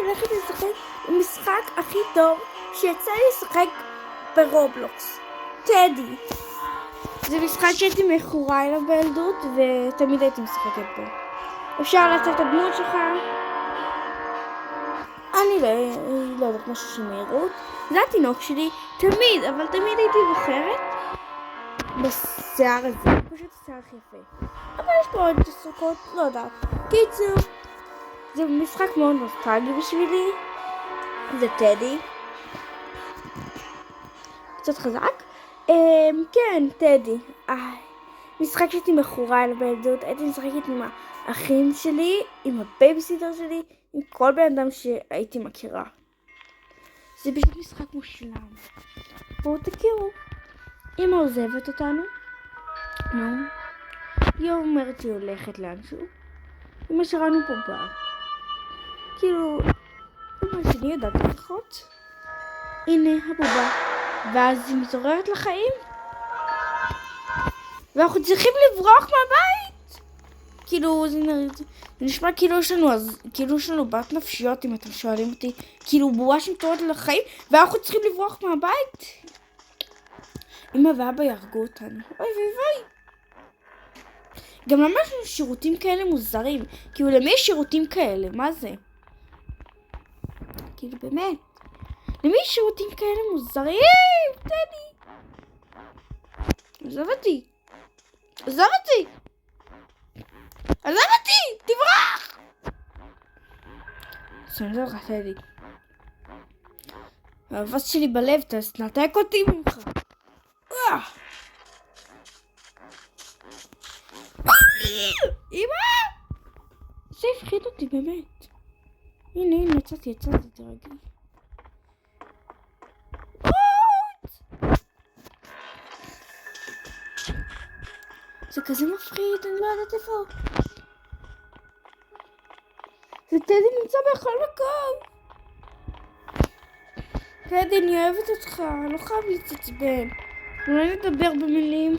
הולכת לשחק במשחק הכי טוב שיצא לי לשחק ברובלוקס, טדי. זה משחק שהייתי מכורה אליו בילדות ותמיד הייתי משחקת בו. אפשר לעשות את הדמות שלך. אני לא יודעת משהו של מהירות. זה התינוק שלי, אבל תמיד הייתי בוחרת בשיער הזה, פשוט שיער יפה. אבל יש פה עוד תסרוקות, לא יודעת. קיצור, זה משחק מאוד נוסטלגי בשבילי. זה טדי. קצת חזק. כן, טדי. משחק שהייתי מכורה אליו בילדות. הייתי משחקת עם האחים שלי, עם הבייביסיטר שלי, עם כל בן אדם שהייתי מכירה. זה פשוט משחק מושלם. בואו תכירו. אמא עוזבת אותנו. היא אומרת שהיא הולכת לאנשהו. אמא שראינו פה באה. כאילו, אמא שלי יודעת לפחות. הנה הבובה. ואז היא מתעוררת לחיים. ואנחנו צריכים לברוח מהבית. כאילו, זה נשמע כאילו יש לנו בת נפשיות, אם אתם שואלים אותי. כאילו, בובה שמתעוררת לחיים, ואנחנו צריכים לברוח מהבית. אמא ואבא יהרגו אותנו. אוי ואי. גם למה יש לנו שירותים כאלה מוזרים? כאילו, למי יש שירותים כאלה? מה זה? כאילו, באמת. למי יש שירותים כאלה מוזרים? טדי. עזוב אותי. תברח! סנזור לך, טדי. האבס שלי בלב, תנתק אותי ממך. אמא! זה הפחיד אותי באמת. הנה, יצאתי, תרגי. זה כזה מפחיד, אני לא יודעת איפה. זה טדי נמצא בכל מקום. טדי, אני אוהבת אותך, לא חייב להתעצבן. אולי נדבר במילים.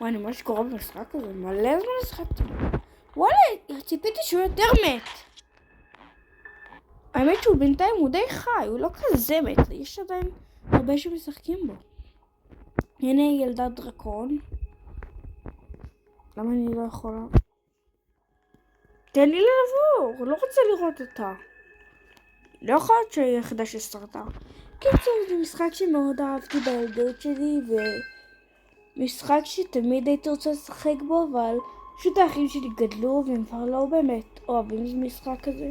וואי, אני ממש קורא במשחק הזה, מלא זמן לשחקתי. וואלה, ציפיתי שהוא יותר מת. האמת שהוא בינתיים הוא די חי, הוא לא כזה מת. יש עדיין הרבה שמשחקים בו. הנה ילדת דרקון. למה אני לא יכולה? תן לי לעבור, לא רוצה לראות אותה. לא יכול להיות שהיא היחידה ששרדה. קיצור, זה משחק שמאוד אהבתי בילדות שלי, ומשחק שתמיד הייתי רוצה לשחק בו, אבל פשוט האחים שלי גדלו והם כבר לא באמת אוהבים את המשחק הזה.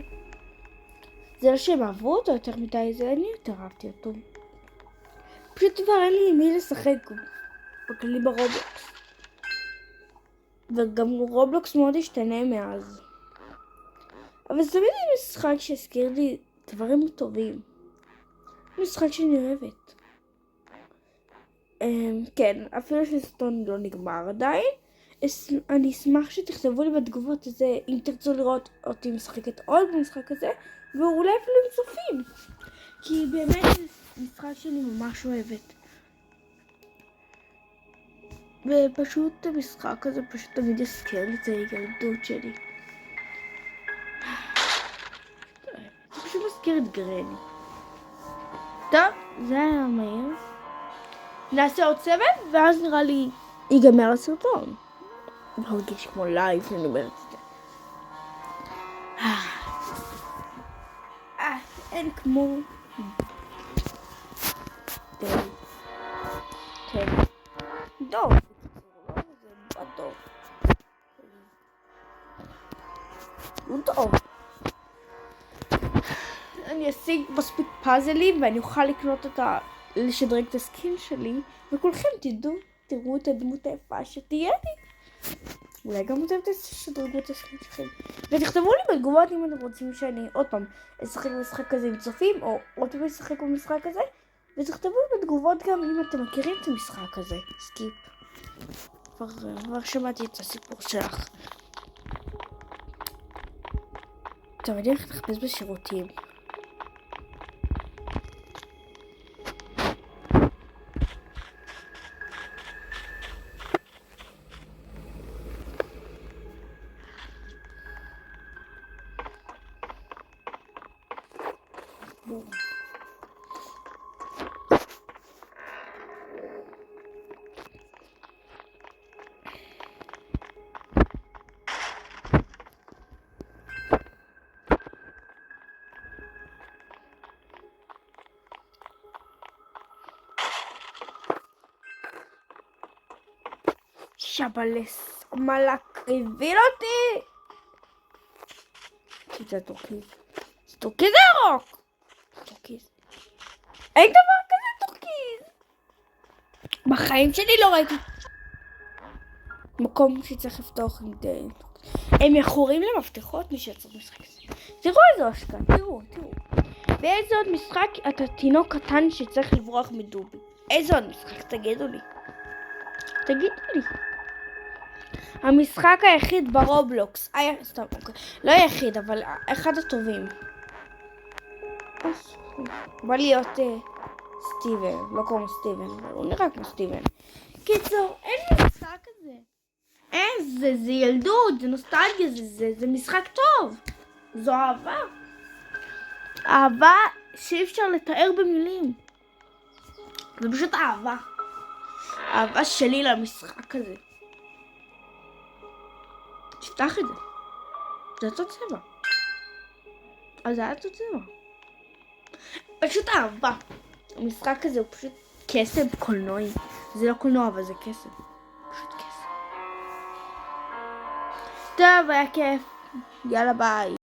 זה לא שהם אהבו אותו יותר מדי, זה אני יותר אהבתי אותו. פשוט כבר אין לי מי לשחק בכלי ברובלוקס. וגם רובלוקס מאוד השתנה מאז. אבל זה תמיד משחק שהזכיר לי דברים טובים. משחק שאני אוהבת. כן, אפילו שסרטון לא נגמר עדיין. אני אשמח שתכתבו לי בתגובות הזה, אם תרצו לראות אותי משחקת עוד במשחק הזה, ואולי אפילו עם צופים. כי באמת זה משחק שאני ממש אוהבת. ופשוט המשחק הזה פשוט תמיד יזכיר לי את הילדות שלי. זה פשוט מזכיר את גרני. טוב, זה היה מהיר. נעשה עוד סבב, ואז נראה לי ייגמר הסרטון. לא מרגיש כמו לייב, אני אומרת את זה. אין כמו... דוב. הוא טוב. אני אשיג מספיק פאזלים ואני אוכל לקנות לשדרג את הסקין שלי, וכולכם תראו את הדמות היפה שתהיה לי. אולי גם אתם תשדרגו את הסקין שלכם. ותכתבו לי בתגובות אם אתם רוצים שאני עוד פעם אשחק במשחק הזה עם צופים, או עוד פעם אשחק במשחק הזה. ותכתבו לי בתגובות גם אם אתם מכירים את המשחק הזה. סקיפ. כבר שמעתי את הסיפור שלך. טוב, אני הולכת לחפש בשירותים. בואו. שבלס, מלאק הביל אותי! זה טורקיז. זה טורקיז ירוק! טורקיז. אין דבר כזה טורקיז! בחיים שלי לא ראיתי מקום שצריך לפתוח עם די... הם מכורים למפתחות מי שיצא משחק הזה. תראו איזה השקעה, תראו. באיזה עוד משחק אתה תינוק קטן שצריך לברוח מדובי? איזה עוד משחק? תגידו לי. המשחק היחיד ברובלוקס, סתם, לא היחיד, אבל אחד הטובים. בא להיות סטיבן, לא קוראים סטיבן, אבל הוא נראה כמו סטיבן. קיצור, אין לי משחק כזה. זה ילדות, זה נוסטלגיה, זה משחק טוב. זו אהבה. אהבה שאי אפשר לתאר במילים. זה פשוט אהבה. אהבה שלי למשחק הזה. תפתח את זה. זה אותו צבע. אז זה היה אותו צבע. פשוט אהבה. המשחק הזה הוא פשוט קסם קולנועי. זה לא קולנוע, אבל זה קסם. פשוט קסם. טוב, היה כיף. יאללה ביי.